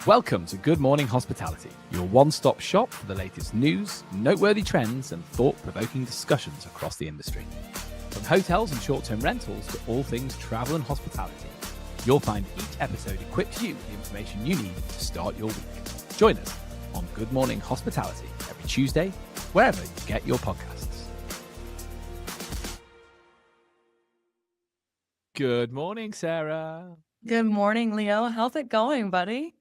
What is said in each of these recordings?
Welcome to Good Morning Hospitality, your one-stop shop for the latest news, noteworthy trends, and thought-provoking discussions across the industry. From hotels and short-term rentals to all things travel and hospitality, you'll find each episode equips you with the information you need to start your week. Join us on Good Morning Hospitality every Tuesday, wherever you get your podcasts. Good morning, Sarah. Good morning, Leo. How's it going, buddy?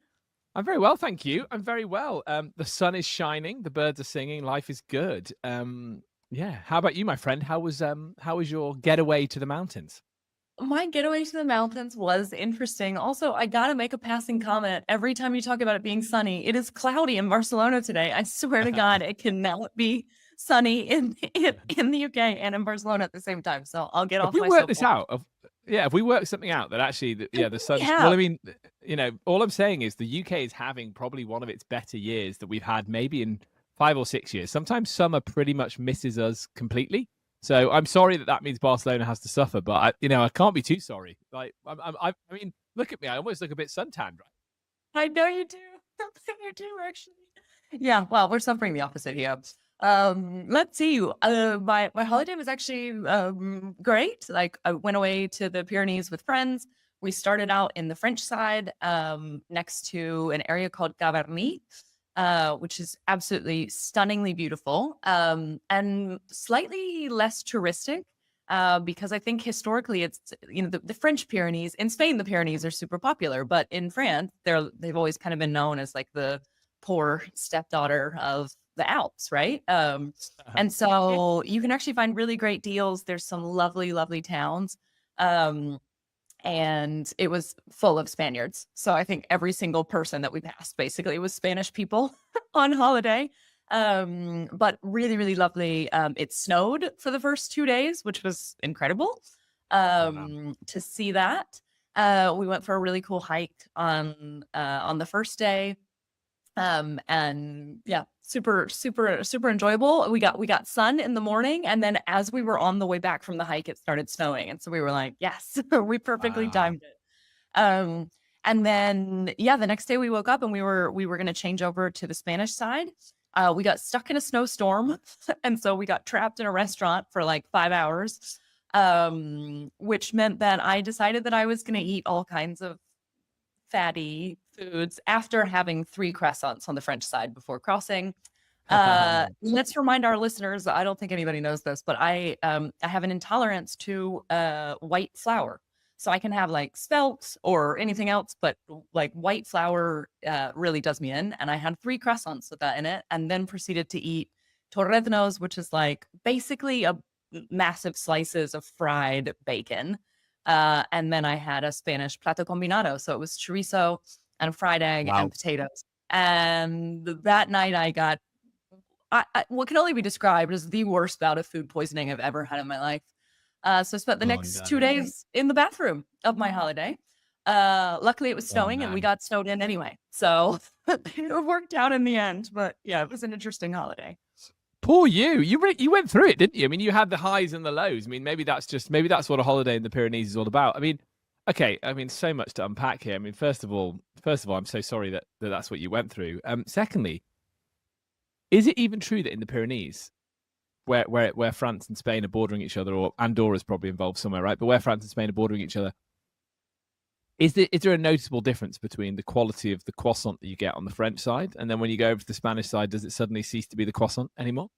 I'm very well, thank you. I'm very well. The sun is shining, the birds are singing, life is good. Yeah. How about you, my friend? How was your getaway to the mountains? My getaway to the mountains was interesting. Also, I gotta make a passing comment. Every time you talk about it being sunny, it is cloudy in Barcelona today. I swear to God, it cannot be sunny in the UK and in Barcelona at the same time. So I'll get If off we my work this soapbox. out, if we work something out that actually, the sun. Yeah. Well, I mean, all I'm saying is the UK is having probably one of its better years that we've had maybe in 5 or 6 years. Sometimes summer pretty much misses us completely. So I'm sorry that means Barcelona has to suffer, but I can't be too sorry. Like, I mean, look at me. I almost look a bit suntanned, right? I know you do. You do, actually. Yeah, well, we're suffering the opposite here. Let's see. My holiday was actually great. Like, I went away to the Pyrenees with friends. We started out in the French side, next to an area called Gavarnie, which is absolutely stunningly beautiful, and slightly less touristic. Because I think historically it's, the French Pyrenees. In Spain, the Pyrenees are super popular, but in France, they've always kind of been known as like the poor stepdaughter of the Alps, right? And so you can actually find really great deals. There's some lovely, lovely towns. And it was full of Spaniards. So I think every single person that we passed basically was Spanish people on holiday. But really, really lovely. It snowed for the first 2 days, which was incredible to see that. We went for a really cool hike on the first day. And yeah, super, super, super enjoyable. We got sun in the morning, and then as we were on the way back from the hike, it started snowing, and so we were like, yes, we perfectly timed it. And then yeah, the next day we woke up and we were going to change over to the Spanish side. We got stuck in a snowstorm, and so we got trapped in a restaurant for like 5 hours, which meant that I decided that I was going to eat all kinds of fatty foods after having 3 croissants on the French side before crossing. Let's remind our listeners, I don't think anybody knows this, but I have an intolerance to white flour. So I can have like spelt or anything else, but like white flour really does me in. And I had 3 croissants with that in it, and then proceeded to eat torreznos, which is like basically massive slices of fried bacon. And then I had a Spanish plato combinado. So it was chorizo and fried egg and potatoes. And that night I got what can only be described as the worst bout of food poisoning I've ever had in my life. So I spent the next 2 days in the bathroom of my holiday. Luckily it was snowing and we got snowed in anyway. So it worked out in the end. But yeah, it was an interesting holiday. Poor you. You went through it, didn't you? I mean, you had the highs and the lows. I mean, maybe that's what a holiday in the Pyrenees is all about. I mean, okay. I mean, so much to unpack here. I mean, first of all, I'm so sorry that that's what you went through. Secondly, is it even true that in the Pyrenees, where France and Spain are bordering each other, or Andorra's probably involved somewhere, right? But where France and Spain are bordering each other, is there a noticeable difference between the quality of the croissant that you get on the French side, and then when you go over to the Spanish side, does it suddenly cease to be the croissant anymore?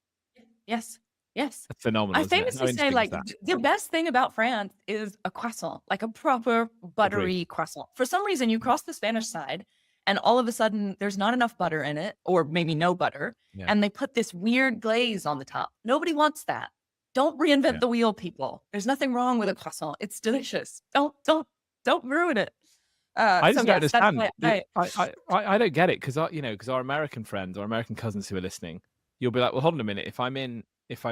Yes. That's phenomenal. I famously say, like, the best thing about France is a croissant, like a proper buttery croissant. For some reason, you cross the Spanish side, and all of a sudden, there's not enough butter in it, or maybe no butter, and they put this weird glaze on the top. Nobody wants that. Don't reinvent the wheel, people. There's nothing wrong with a croissant. It's delicious. Don't ruin it. I just don't understand. I don't get it, because our American friends or American cousins who are listening, you'll be like, well, hold on a minute. If I'm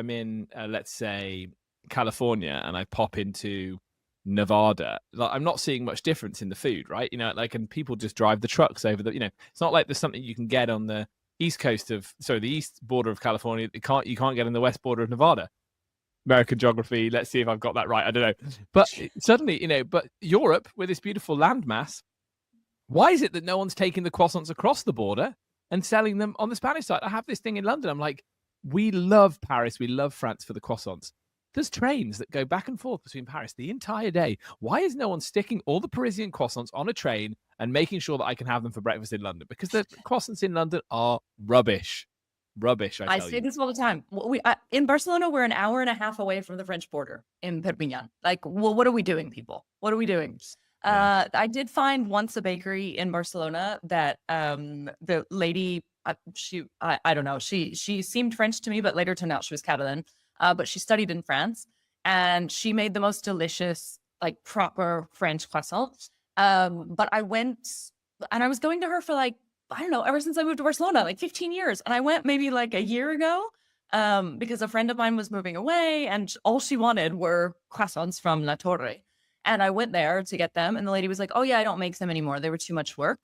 in, let's say, California, and I pop into Nevada, like, I'm not seeing much difference in the food, right? And people just drive the trucks over it's not like there's something you can get on the the east border of California that you can't get on the west border of Nevada. American geography. Let's see if I've got that right. I don't know. But suddenly, but Europe, with this beautiful landmass, Why is it that no one's taking the croissants across the border and selling them on the Spanish side? I have this thing in London. I'm like, we love Paris. We love France for the croissants. There's trains that go back and forth between Paris the entire day. Why is no one sticking all the Parisian croissants on a train and making sure that I can have them for breakfast in London? Because the croissants in London are rubbish. Rubbish, I tell say you. this all the time. In Barcelona, we're an hour and a half away from the French border in Perpignan. Like, well, what are we doing, people? What are we doing? Yeah. I did find once a bakery in Barcelona that the lady, I don't know, she seemed French to me, but later turned out she was Catalan. But she studied in France, and she made the most delicious, like proper French croissants. But I went, and I was going to her for like, I don't know, ever since I moved to Barcelona, like 15 years. And I went maybe like a year ago because a friend of mine was moving away, and all she wanted were croissants from La Torre. And I went there to get them, and the lady was like, "Oh yeah, I don't make them anymore. They were too much work."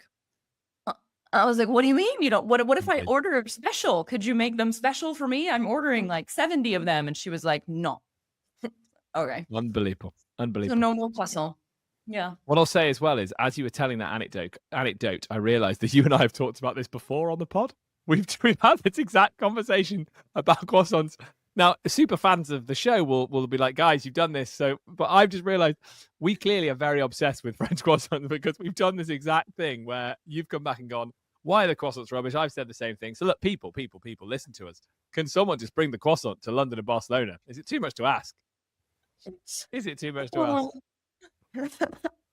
I was like, "What do you mean? You don't? What if I order a special? Could you make them special for me? I'm ordering like 70 of them." And she was like, "No." Okay. Unbelievable. So Unbelievable. no more croissant. Yeah. What I'll say as well is, as you were telling that anecdote, I realized that you and I have talked about this before on the pod. We've had this exact conversation about croissants. Now, super fans of the show will be like, guys, you've done this. So, but I've just realized we clearly are very obsessed with French croissants because we've done this exact thing where you've come back and gone, why are the croissants rubbish? I've said the same thing. So look, people, listen to us. Can someone just bring the croissant to London and Barcelona? Is it too much to ask? Is it too much to ask?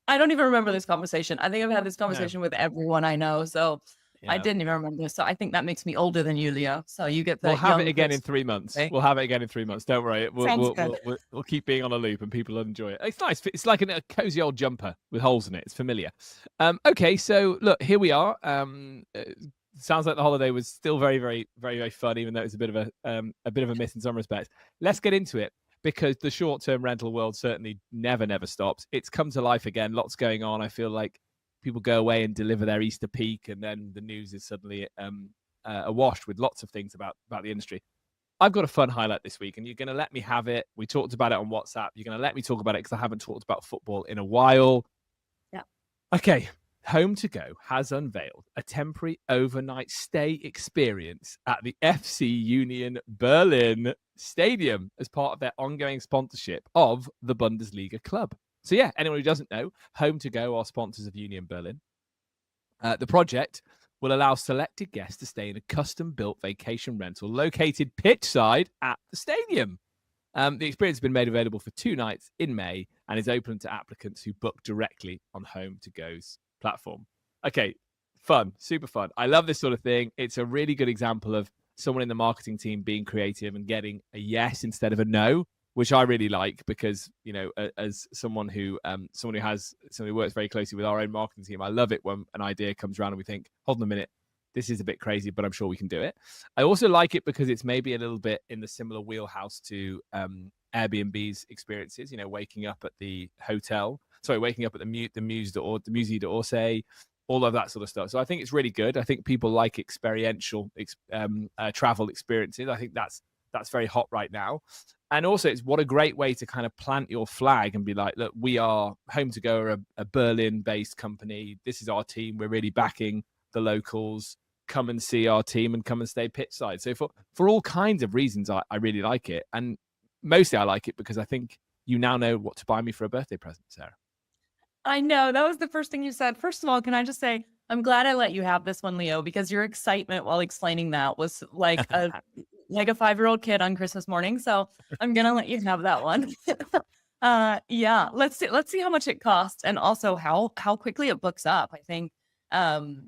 I don't even remember this conversation. I think I've had this conversation with everyone I know. So I didn't even remember this. So I think that makes me older than you, Leo. So you get the We'll have it again in 3 months. Okay. We'll have it again in 3 months. Don't worry. We'll keep being on a loop and people will enjoy it. It's nice. It's like a cozy old jumper with holes in it. It's familiar. Okay, so look, here we are. Sounds like the holiday was still very, very, very, very fun, even though it's a bit of a miss in some respects. Let's get into it, because the short-term rental world certainly never stops. It's come to life again. Lots going on. I feel like people go away and deliver their Easter peak, and then the news is suddenly awash with lots of things about the industry. I've got a fun highlight this week, and you're going to let me have it. We talked about it on WhatsApp. You're going to let me talk about it because I haven't talked about football in a while. Yeah. Okay. HomeToGo has unveiled a temporary overnight stay experience at the FC Union Berlin Stadium as part of their ongoing sponsorship of the Bundesliga club. So yeah, anyone who doesn't know, HomeToGo are sponsors of Union Berlin. The project will allow selected guests to stay in a custom-built vacation rental located pitchside at the stadium. The experience has been made available for 2 nights in May and is open to applicants who book directly on HomeToGo's platform. Okay, fun, super fun. I love this sort of thing. It's a really good example of someone in the marketing team being creative and getting a yes instead of a no, which I really like, because, you know, as someone who works very closely with our own marketing team, I love it when an idea comes around and we think, hold on a minute, this is a bit crazy, but I'm sure we can do it. I also like it because it's maybe a little bit in the similar wheelhouse to Airbnb's experiences, you know, waking up at the Musée d'Orsay, all of that sort of stuff. So I think it's really good. I think people like experiential travel experiences. I think that's very hot right now. And also, it's what a great way to kind of plant your flag and be like, look, we are HomeToGo, a Berlin-based company. This is our team. We're really backing the locals. Come and see our team and come and stay pitchside. So for all kinds of reasons, I really like it. And mostly I like it because I think you now know what to buy me for a birthday present, Sarah. I know. That was the first thing you said. First of all, can I just say, I'm glad I let you have this one, Leo, because your excitement while explaining that was like a 5-year-old kid on Christmas morning. So I'm going to let you have that one. Yeah, let's see how much it costs, and also how quickly it books up. I think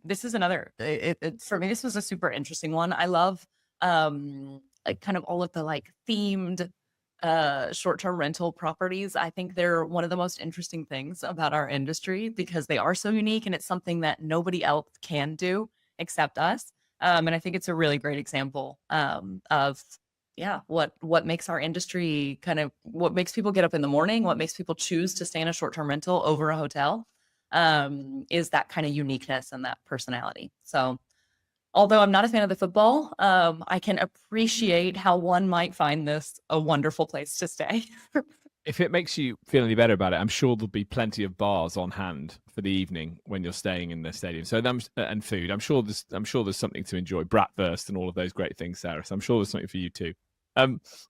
this is another, for me, this was a super interesting one. I love like kind of all of the like themed short-term rental properties. I think they're one of the most interesting things about our industry because they are so unique, and it's something that nobody else can do except us. And I think it's a really great example of what makes our industry what makes people get up in the morning, what makes people choose to stay in a short-term rental over a hotel, is that kind of uniqueness and that personality. So although I'm not a fan of the football, I can appreciate how one might find this a wonderful place to stay. If it makes you feel any better about it, I'm sure there'll be plenty of bars on hand for the evening when you're staying in the stadium. So and food. I'm sure there's something to enjoy. Bratwurst and all of those great things, Sarah. So I'm sure there's something for you too.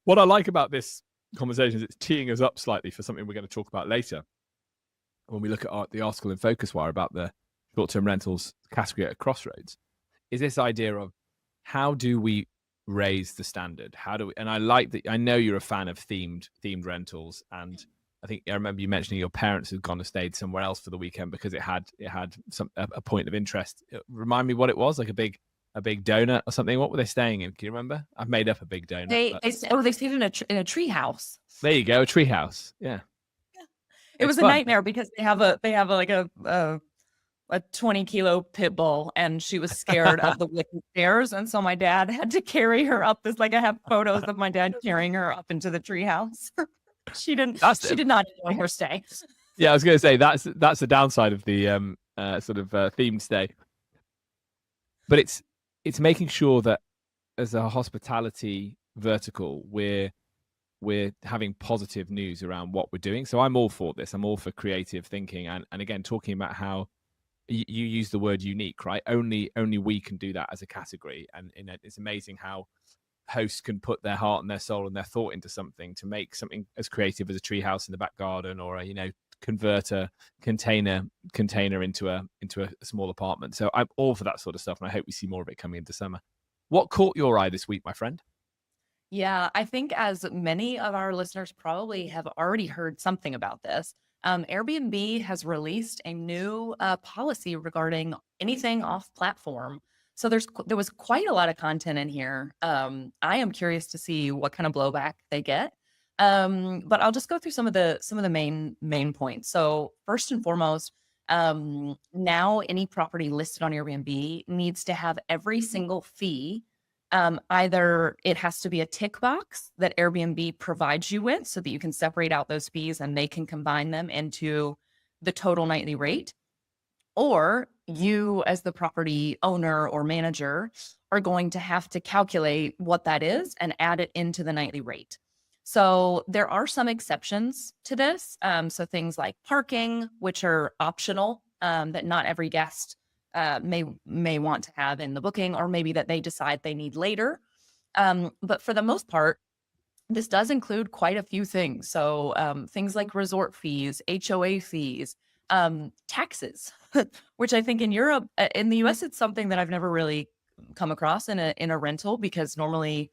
What I like about this conversation is it's teeing us up slightly for something we're going to talk about later when we look at the article in Focus Wire about the short-term rentals category at Crossroads. Is this idea of how do we raise the standard? How do we, and I like that. I know you're a fan of themed rentals, and I remember you mentioning your parents had gone and stayed somewhere else for the weekend because it had a point of interest. Remind me what it was, like a big donut or something. What were they staying in? Can you remember? I've made up a big donut. They stayed in a tree house. There you go, a tree house. Yeah. It was a nightmare because they have like a 20-kilo pit bull, and she was scared of the wicked stairs, and so my dad had to carry her up. I have photos of my dad carrying her up into the treehouse. She did not enjoy her stay. Yeah, I was going to say that's the downside of the sort of themed stay, but it's making sure that as a hospitality vertical, we're having positive news around what we're doing. So I'm all for this. I'm all for creative thinking, and again talking about how you use the word unique, right? Only we can do that as a category, and it's amazing how hosts can put their heart and their soul and their thought into something to make something as creative as a treehouse in the back garden, or a convert a container into a small apartment. So I'm all for that sort of stuff, and I hope we see more of it coming into summer. What caught your eye this week, my friend? Yeah, I think as many of our listeners probably have already heard something about this, Airbnb has released a new policy regarding anything off platform. So there was quite a lot of content in here. I am curious to see what kind of blowback they get. But I'll just go through some of the main points. So first and foremost, now any property listed on Airbnb needs to have every single fee. Either it has to be a tick box that Airbnb provides you with so that you can separate out those fees and they can combine them into the total nightly rate, or you as the property owner or manager are going to have to calculate what that is and add it into the nightly rate. So there are some exceptions to this. So things like parking, which are optional, that not every guest may want to have in the booking, or maybe that they decide they need later. But for the most part, this does include quite a few things. So things like resort fees, HOA fees, taxes, which I think in Europe, in the US, it's something that I've never really come across in a rental, because normally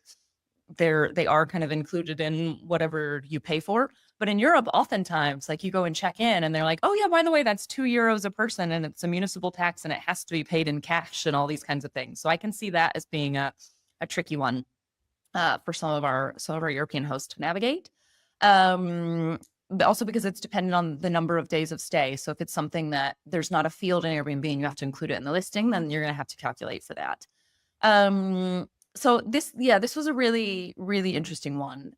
they are kind of included in whatever you pay for. But in Europe, oftentimes, like you go and check in and they're like, oh yeah, by the way, that's €2 a person and it's a municipal tax and it has to be paid in cash and all these kinds of things. So I can see that as being a tricky one for some of our European hosts to navigate. But also because it's dependent on the number of days of stay. So if it's something that there's not a field in Airbnb and you have to include it in the listing, then you're going to have to calculate for that. So this was a really, really interesting one.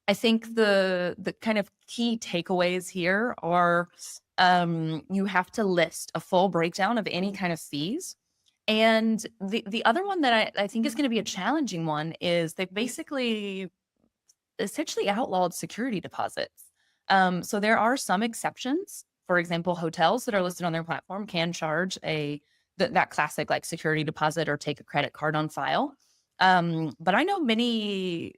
I think the kind of key takeaways here are you have to list a full breakdown of any kind of fees. And the other one that I think is going to be a challenging one is they basically essentially outlawed security deposits. So there are some exceptions. For example, hotels that are listed on their platform can charge that classic like security deposit or take a credit card on file. But I know many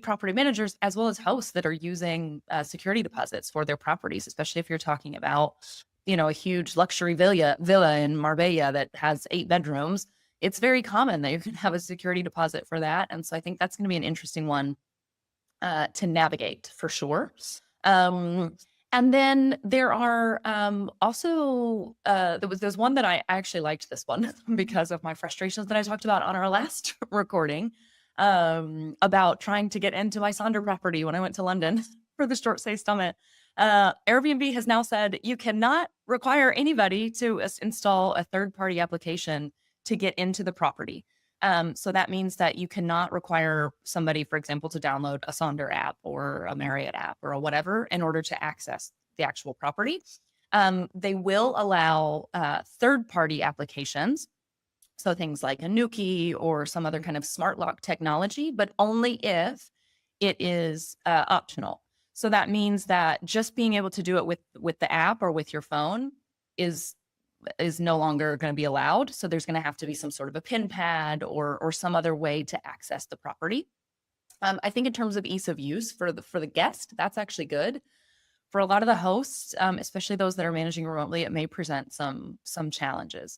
property managers as well as hosts that are using security deposits for their properties, especially if you're talking about, a huge luxury villa in Marbella that has 8 bedrooms. It's very common that you can have a security deposit for that. And so I think that's going to be an interesting one to navigate for sure. And then there are also, there's one that I actually liked this one because of my frustrations that I talked about on our last recording about trying to get into my Sonder property when I went to London for the Short Stay Summit. Airbnb has now said you cannot require anybody to install a third-party application to get into the property. So that means that you cannot require somebody, for example, to download a Sonder app or a Marriott app or whatever in order to access the actual property. They will allow third-party applications, so things like a Nuki or some other kind of smart lock technology, but only if it is optional. So that means that just being able to do it with the app or with your phone is no longer going to be allowed. So there's going to have to be some sort of a pin pad or some other way to access the property. I think in terms of ease of use for the guest, that's actually good. For a lot of the hosts, especially those that are managing remotely, it may present some challenges.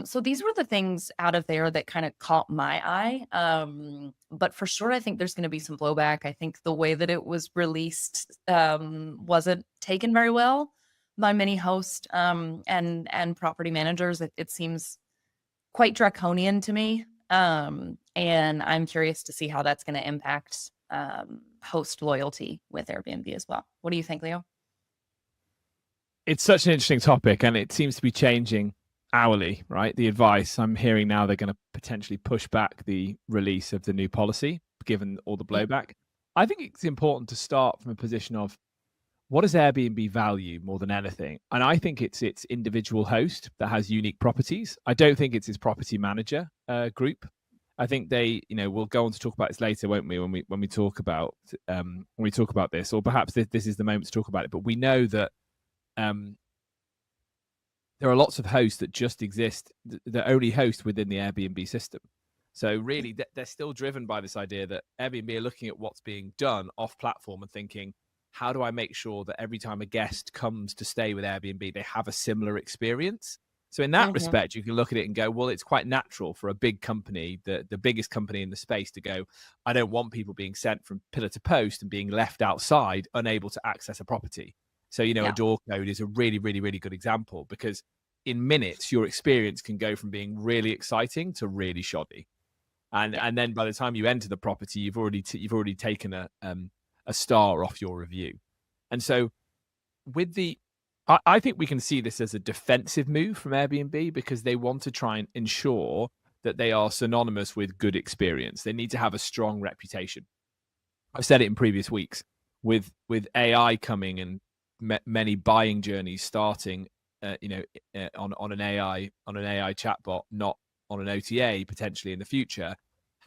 So these were the things out of there that kind of caught my eye. But for sure, I think there's going to be some blowback. I think the way that it was released wasn't taken very well by many hosts and property managers. It seems quite draconian to me. And I'm curious to see how that's going to impact host loyalty with Airbnb as well. What do you think, Leo? It's such an interesting topic, and it seems to be changing hourly, right? The advice I'm hearing now, they're going to potentially push back the release of the new policy, given all the blowback. I think it's important to start from a position of what does Airbnb value more than anything? And I think it's its individual host that has unique properties. I don't think it's its property manager group. I think they, we'll go on to talk about this later, won't we? When we talk about this, or perhaps this is the moment to talk about it. But we know that there are lots of hosts that just exist, that only host within the Airbnb system. So really, they're still driven by this idea that Airbnb are looking at what's being done off platform and thinking, how do I make sure that every time a guest comes to stay with Airbnb, they have a similar experience? So in that respect, you can look at it and go, well, it's quite natural for a big company, the biggest company in the space, to go, I don't want people being sent from pillar to post and being left outside, unable to access a property. So, a door code is a really, really, really good example, because in minutes, your experience can go from being really exciting to really shoddy. And then by the time you enter the property, you've already taken a star off your review. And so I think we can see this as a defensive move from Airbnb, because they want to try and ensure that they are synonymous with good experience. They need to have a strong reputation. I've said it in previous weeks, with AI coming and many buying journeys starting, on an AI chatbot, not on an OTA potentially in the future.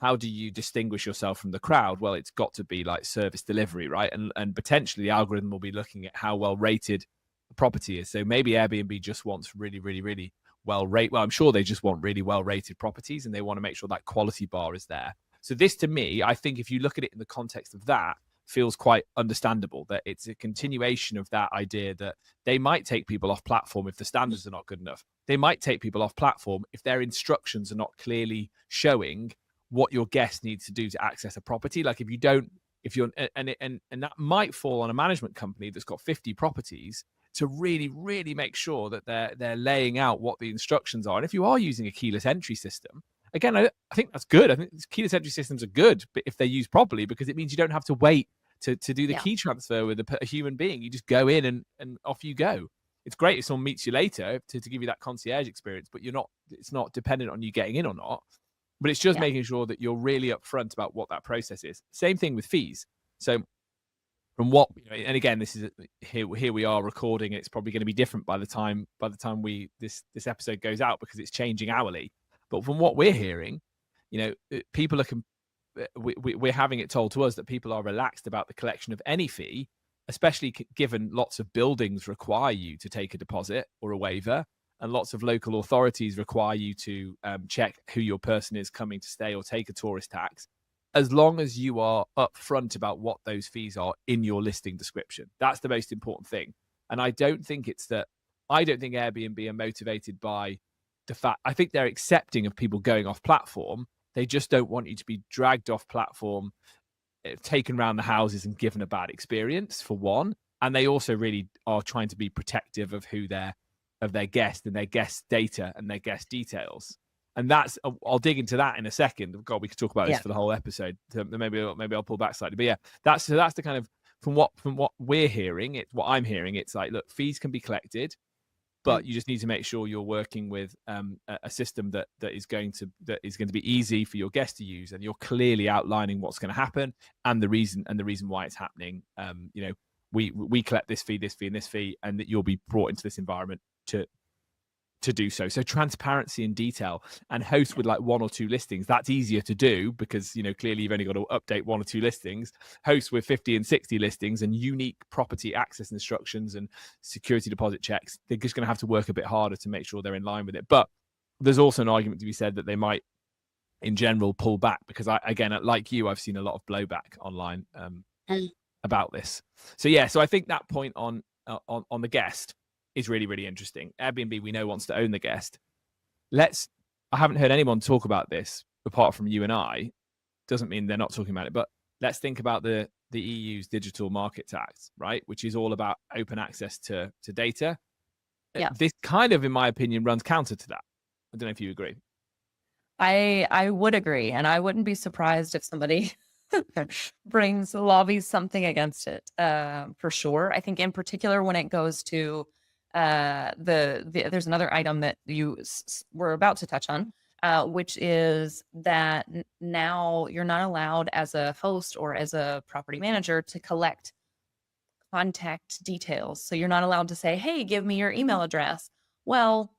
How do you distinguish yourself from the crowd? Well, it's got to be like service delivery, right? And potentially the algorithm will be looking at how well rated the property is. So maybe Airbnb just wants really, really, really well rated. Well, I'm sure they just want really well rated properties, and they want to make sure that quality bar is there. So this, to me, I think if you look at it in the context of that, feels quite understandable, that it's a continuation of that idea that they might take people off platform if the standards are not good enough. They might take people off platform if their instructions are not clearly showing what your guest needs to do to access a property. Like and that might fall on a management company that's got 50 properties to really, really make sure that they're laying out what the instructions are. And if you are using a keyless entry system, again, I think that's good. I think keyless entry systems are good, but if they're used properly, because it means you don't have to wait to do the key transfer with a human being. You just go in and off you go. It's great if someone meets you later to give you that concierge experience, but it's not dependent on you getting in or not. But it's just making sure that you're really upfront about what that process is. Same thing with fees. So from what, and again, this is here we are recording. It's probably going to be different by the time this episode goes out, because it's changing hourly. But from what we're hearing, people are we're having it told to us that people are relaxed about the collection of any fee, especially given lots of buildings require you to take a deposit or a waiver, and lots of local authorities require you to check who your person is coming to stay or take a tourist tax. As long as you are upfront about what those fees are in your listing description, that's the most important thing. And I don't think Airbnb are motivated by the fact. I think they're accepting of people going off platform. They just don't want you to be dragged off platform, taken around the houses and given a bad experience, for one. And they also really are trying to be protective of their guest and their guest data and their guest details. And that's, I'll dig into that in a second. God, we could talk about this for the whole episode. Maybe I'll pull back slightly. But yeah, that's the kind of, from what we're hearing, it's what I'm hearing. It's like, look, fees can be collected, but you just need to make sure you're working with a system that is going to be easy for your guests to use, and you're clearly outlining what's going to happen and the reason why it's happening. We collect this fee, and this fee, and that you'll be brought into this environment to to do so. So transparency and detail, and hosts with like 1 or 2 listings, that's easier to do because, you know, clearly you've only got to update 1 or 2 listings. Hosts with 50 and 60 listings and unique property access instructions and security deposit checks, they're just going to have to work a bit harder to make sure they're in line with it. But there's also an argument to be said that they might in general pull back, because again, like you, I've seen a lot of blowback online about this. So yeah, so I think that point on the guest is really, really interesting. Airbnb, we know, wants to own the guest. I haven't heard anyone talk about this apart from you and I. Doesn't mean they're not talking about it, but let's think about the EU's Digital Markets Act, right? Which is all about open access to data. Yeah. This kind of, in my opinion, runs counter to that. I don't know if you agree. I would agree, and I wouldn't be surprised if somebody lobbies something against it, for sure. I think in particular when it goes to there's another item that you were about to touch on, which is that now you're not allowed as a host or as a property manager to collect contact details. So you're not allowed to say, hey, give me your email address. Well,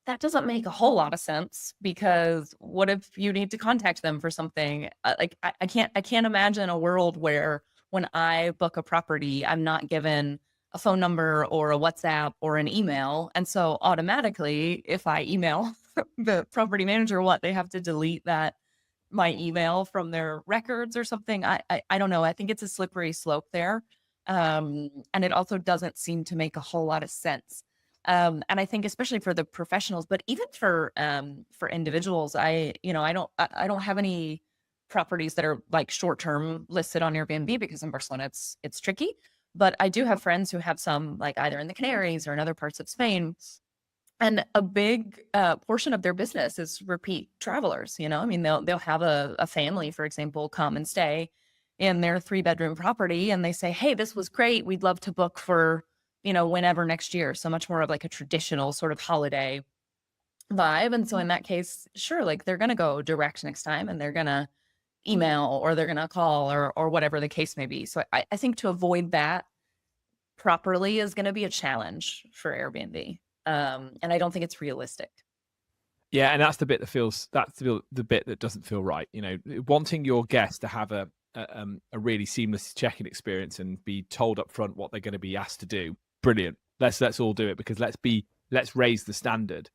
that doesn't make a whole lot of sense, because what if you need to contact them for something? I can't imagine a world where when I book a property, I'm not given a phone number or a WhatsApp or an email. And so automatically, if I email the property manager, they have to delete my email from their records or something. I don't know. I think it's a slippery slope there. And it also doesn't seem to make a whole lot of sense. And I think especially for the professionals, but even for individuals, I don't have any properties that are like short-term listed on Airbnb because in Barcelona it's tricky. But I do have friends who have some, like either in the Canaries or in other parts of Spain. And a big portion of their business is repeat travelers. You know, I mean, they'll have a family, for example, come and stay in their 3-bedroom property, and they say, hey, this was great. We'd love to book for, you know, whenever next year. So much more of like a traditional sort of holiday vibe. And so in that case, sure, like they're going to go direct next time, and they're going to email or they're going to call or whatever the case may be. So I think to avoid that properly is going to be a challenge for Airbnb. And I don't think it's realistic. Yeah, and that's the bit the bit that doesn't feel right. You know, wanting your guests to have a really seamless check-in experience and be told up front what they're going to be asked to do. Brilliant. Let's all do it, because let's raise the standard.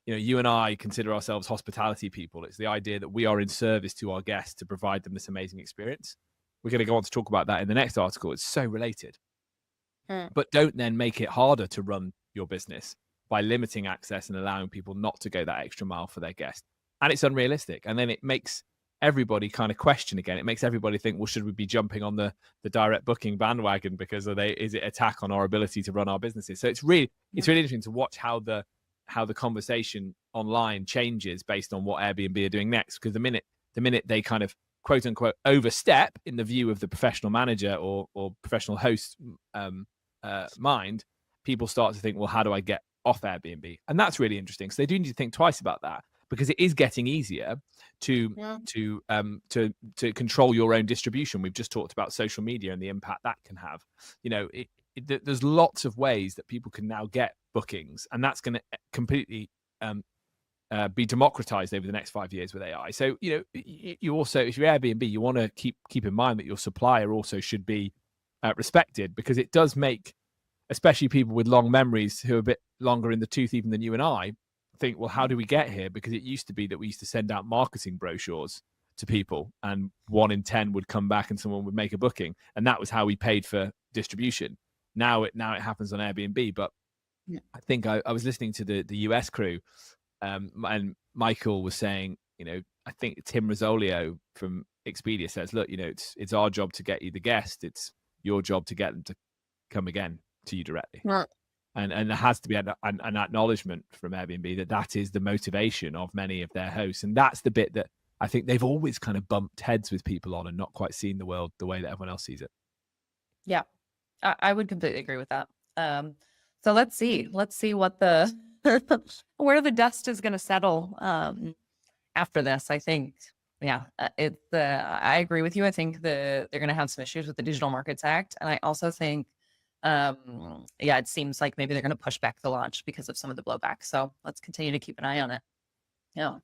You know, you and I consider ourselves hospitality people. It's the idea that we are in service to our guests to provide them this amazing experience. We're going to go on to talk about that in the next article. It's so related. But don't then make it harder to run your business by limiting access and allowing people not to go that extra mile for their guests. And it's unrealistic. And then it makes everybody kind of question again. It makes everybody think, well, should we be jumping on the direct booking bandwagon because is it attack on our ability to run our businesses? So it's really interesting to watch how the conversation online changes based on what Airbnb are doing next. Because the minute they kind of quote unquote overstep in the view of the professional manager or professional host mind, people start to think, well, how do I get off Airbnb? And that's really interesting. So they do need to think twice about that, because it is getting easier to control your own distribution. We've just talked about social media and the impact that can have. You know, there's lots of ways that people can now get bookings, and that's going to completely be democratized over the next 5 years with AI. So, you know, you also, if you're Airbnb, you want to keep in mind that your supplier also should be respected, because it does make, especially people with long memories who are a bit longer in the tooth even than you and I, think, well, how do we get here? Because it used to be that we used to send out marketing brochures to people, and 1 in 10 would come back and someone would make a booking, and that was how we paid for distribution. Now it happens on Airbnb. But I think I was listening to the US crew, and Michael was saying, you know, I think Tim Rizzolio from Expedia says, look, you know, it's our job to get you the guest, it's your job to get them to come again to you directly. Right. And there has to be an acknowledgement from Airbnb that is the motivation of many of their hosts. And that's the bit that I think they've always kind of bumped heads with people on and not quite seen the world the way that everyone else sees it. Yeah, I would completely agree with that. So let's see what where the dust is going to settle after this. I think, yeah, I agree with you. I think they're going to have some issues with the Digital Markets Act. And I also think Yeah, it seems like maybe they're going to push back the launch because of some of the blowback. So let's continue to keep an eye on it. Yeah.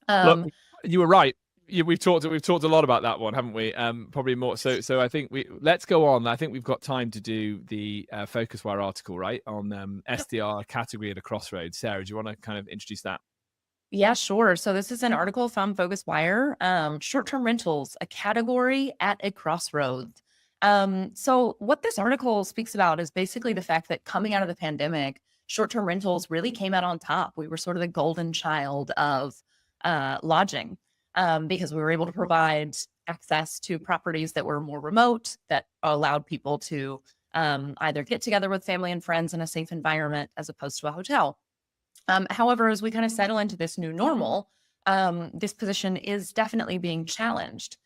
Look, Um, you were right. We've talked a lot about that one, haven't we? Probably more. So I think let's go on. I think we've got time to do the Focuswire article, right, on STR category at a Crossroads. Sarah, do you want to kind of introduce that? Yeah, sure. So this is an article from FocusWire, short-term rentals, a category at a crossroads. So what this article speaks about is basically the fact that coming out of the pandemic, short-term rentals really came out on top. We were sort of the golden child of lodging because we were able to provide access to properties that were more remote, that allowed people to either get together with family and friends in a safe environment as opposed to a hotel. However, as we kind of settle into this new normal, this position is definitely being challenged.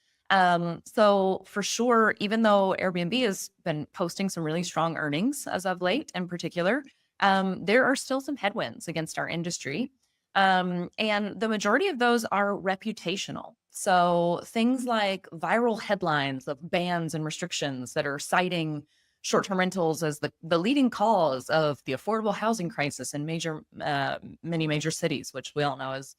So for sure, even though Airbnb has been posting some really strong earnings as of late in particular, there are still some headwinds against our industry. And the majority of those are reputational. So things like viral headlines of bans and restrictions that are citing short-term rentals as the leading cause of the affordable housing crisis in many major cities, which we all know is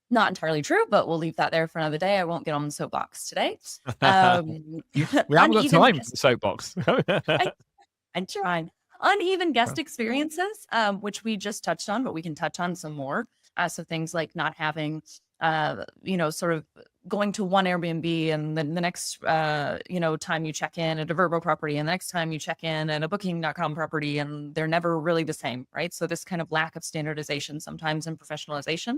not entirely true, but we'll leave that there for another day. I won't get on the soapbox today. We haven't got time for the soapbox. I'm trying. Uneven guest experiences, which we just touched on, but we can touch on some more. So things like not having, sort of going to one Airbnb and then the next, time you check in at a Vrbo property and the next time you check in at a Booking.com property, and they're never really the same, right? So this kind of lack of standardization sometimes and professionalization.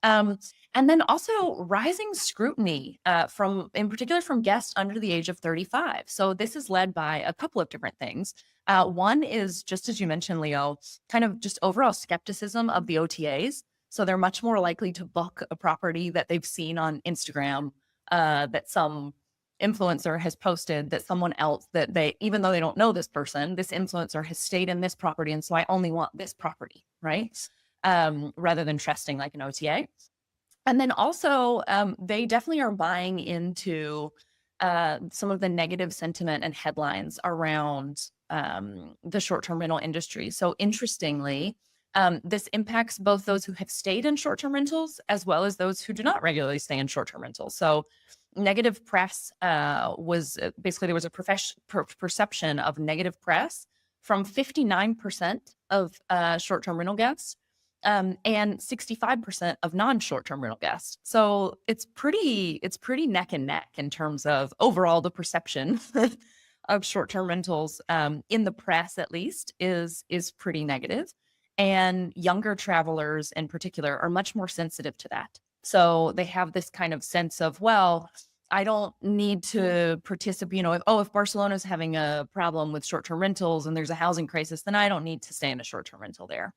And then also rising scrutiny in particular from guests under the age of 35. So this is led by a couple of different things. One is, just as you mentioned, Leo, kind of just overall skepticism of the OTAs. So they're much more likely to book a property that they've seen on Instagram, that some influencer has posted, that someone else, that they, even though they don't know this person, this influencer has stayed in this property, and so I only want this property, right? Rather than trusting like an OTA. And then also, they definitely are buying into some of the negative sentiment and headlines around the short-term rental industry. So interestingly, this impacts both those who have stayed in short-term rentals as well as those who do not regularly stay in short-term rentals. So negative press was basically, there was a perception of negative press from 59% of short-term rental guests and 65% of non-short-term rental guests. So it's pretty neck and neck in terms of overall the perception of short-term rentals in the press, at least, is pretty negative. And younger travelers in particular are much more sensitive to that. So they have this kind of sense of, well, I don't need to participate, if Barcelona is having a problem with short-term rentals and there's a housing crisis, then I don't need to stay in a short-term rental there.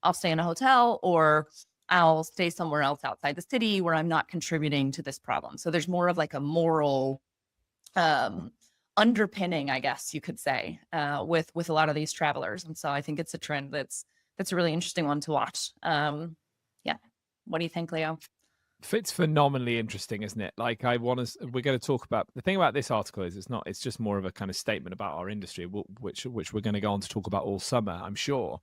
I'll stay in a hotel, or I'll stay somewhere else outside the city where I'm not contributing to this problem. So there's more of like a moral underpinning, I guess you could say, with a lot of these travelers. And so I think it's a trend that's a really interesting one to watch. Yeah. What do you think, Leo? It's phenomenally interesting, isn't it? Like, we're going to talk about, the thing about this article is it's just more of a kind of statement about our industry, which we're going to go on to talk about all summer, I'm sure.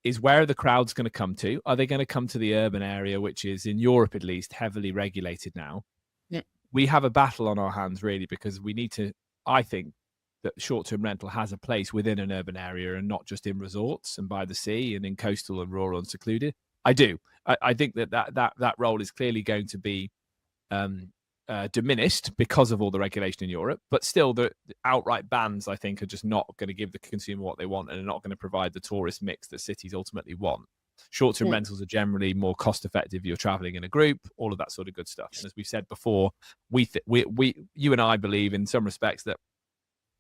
Is where are the crowds going to come to? Are they going to come to the urban area, which is, in Europe at least, heavily regulated now? Yeah. We have a battle on our hands, really, because we need to, I think, that short-term rental has a place within an urban area and not just in resorts and by the sea and in coastal and rural and secluded. I do. I think that role is clearly going to be diminished because of all the regulation in Europe, but still the outright bans, I think, are just not going to give the consumer what they want and are not going to provide the tourist mix that cities ultimately want. Short-term rentals are generally more cost-effective if you're traveling in a group, all of that sort of good stuff. And as we've said before, you and I believe in some respects that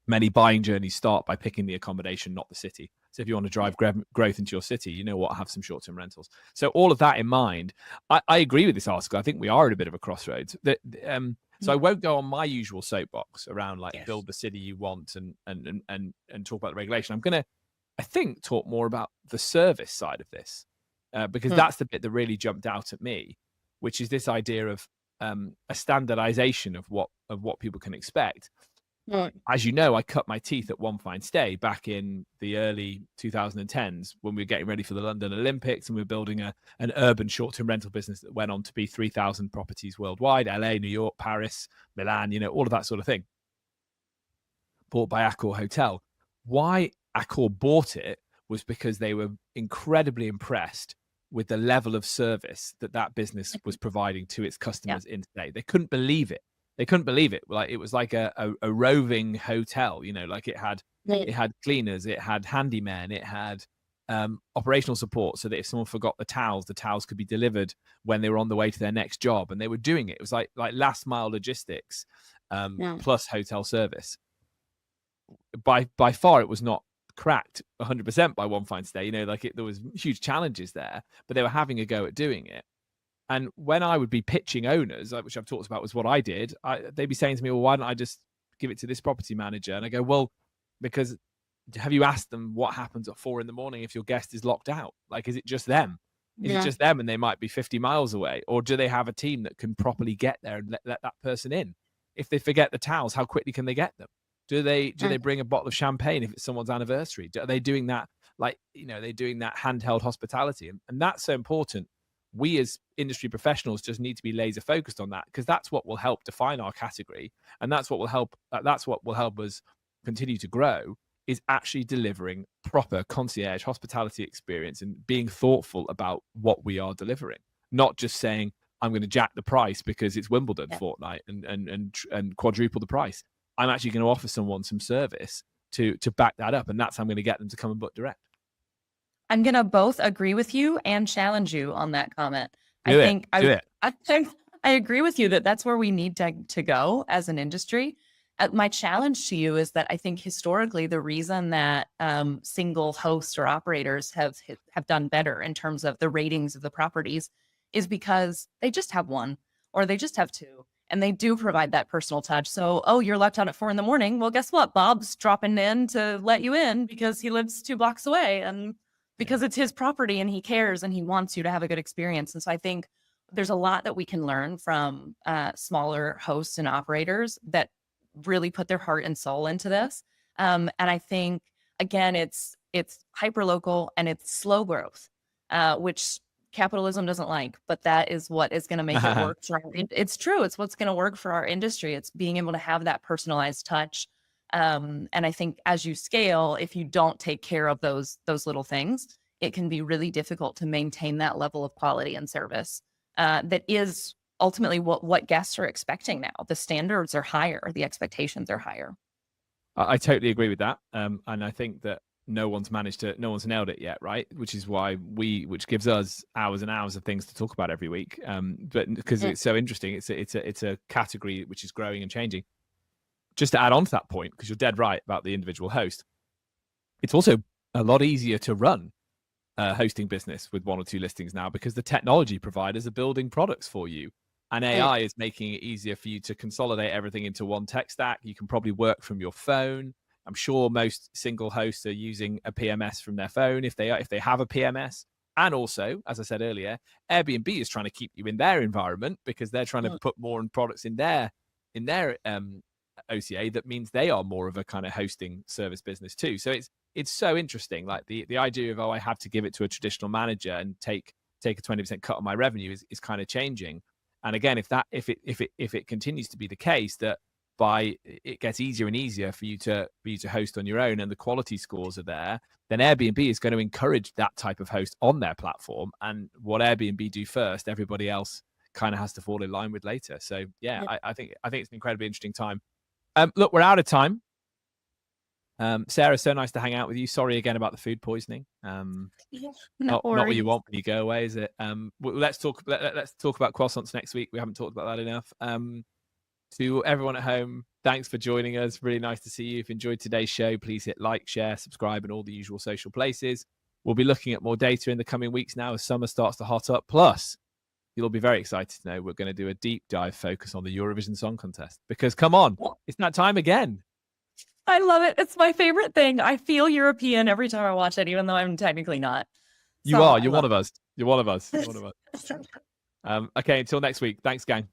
many buying journeys start by picking the accommodation, not the city. So if you want to drive growth into your city, you know what, have some short-term rentals. So all of that in mind, I agree with this article. I think we are at a bit of a crossroads. So I won't go on my usual soapbox around build the city you want and talk about the regulation. I'm going to, I think, talk more about the service side of this because that's the bit that really jumped out at me, which is this idea of a standardization of what people can expect. As you know, I cut my teeth at One Fine Stay back in the early 2010s when we were getting ready for the London Olympics, and we were building an urban short-term rental business that went on to be 3,000 properties worldwide, LA, New York, Paris, Milan, all of that sort of thing. Bought by Accor Hotel. Why Accor bought it was because they were incredibly impressed with the level of service that business was providing to its customers in stay. They couldn't believe it. Like it was like a roving hotel, like it had cleaners, it had handymen, it had operational support, so that if someone forgot the towels could be delivered when they were on the way to their next job, and they were doing it. It was like last mile logistics plus hotel service. By far, it was not cracked 100% by One Fine Stay. There was huge challenges there, but they were having a go at doing it. And when I would be pitching owners, which I've talked about was what I did, they'd be saying to me, well, why don't I just give it to this property manager? And I go, well, because have you asked them what happens at 4 a.m. if your guest is locked out? Like, is it just them? Is it just them and they might be 50 miles away? Or do they have a team that can properly get there and let that person in? If they forget the towels, how quickly can they get them? Do they bring a bottle of champagne if it's someone's anniversary? Are they doing that? They're doing that handheld hospitality. And that's so important. We as industry professionals just need to be laser focused on that, because that's what will help define our category. And that's what will help us continue to grow, is actually delivering proper concierge hospitality experience and being thoughtful about what we are delivering, not just saying, I'm going to jack the price because it's Wimbledon fortnight and quadruple the price. I'm actually going to offer someone some service to back that up. And that's how I'm going to get them to come and book direct. I'm going to both agree with you and challenge you on that comment. I think I agree with you that that's where we need to go as an industry. My challenge to you is that I think historically the reason that single hosts or operators have done better in terms of the ratings of the properties is because they just have one or they just have two, and they do provide that personal touch. So, you're locked out at 4 a.m. Well, guess what? Bob's dropping in to let you in because he lives 2 blocks away, and because it's his property and he cares and he wants you to have a good experience. And so I think there's a lot that we can learn from smaller hosts and operators that really put their heart and soul into this. And I think, again, it's hyper local and it's slow growth, which capitalism doesn't like, but that is what is going to make it work. It's true. It's what's going to work for our industry. It's being able to have that personalized touch. And I think as you scale, if you don't take care of those little things, it can be really difficult to maintain that level of quality and service that is ultimately what guests are expecting now. The standards are higher. The expectations are higher. I totally agree with that. And I think that no one's nailed it yet, right? Which is why which gives us hours and hours of things to talk about every week. But because it's so interesting, it's a category which is growing and changing. Just to add on to that point, because you're dead right about the individual host, it's also a lot easier to run a hosting business with 1 or 2 listings now, because the technology providers are building products for you. And AI is making it easier for you to consolidate everything into one tech stack. You can probably work from your phone. I'm sure most single hosts are using a PMS from their phone if they have a PMS. And also, as I said earlier, Airbnb is trying to keep you in their environment because they're trying to put more products in their OCA. That means they are more of a kind of hosting service business too. So it's so interesting. Like the idea of, I have to give it to a traditional manager and take a 20% cut on my revenue is kind of changing. And again, if it continues to be the case that it gets easier and easier for you to host on your own and the quality scores are there, then Airbnb is going to encourage that type of host on their platform. And what Airbnb do first, everybody else kind of has to fall in line with later. So I think it's an incredibly interesting time. Look, we're out of time. Sarah, so nice to hang out with you. Sorry again about the food poisoning. Not what you want when you go away, is it? Let's talk about croissants next week. We haven't talked about that enough. To everyone at home, thanks for joining us. Really nice to see you. If you enjoyed today's show, please hit like, share, subscribe, and all the usual social places. We'll be looking at more data in the coming weeks now as summer starts to hot up. Plus, you'll be very excited to know we're going to do a deep dive focus on the Eurovision Song Contest, because come on, it's that time again. I love it. It's my favorite thing. I feel European every time I watch it, even though I'm technically not. You are. You're one of us. You're one of us. You're one of us. Okay, until next week. Thanks, gang.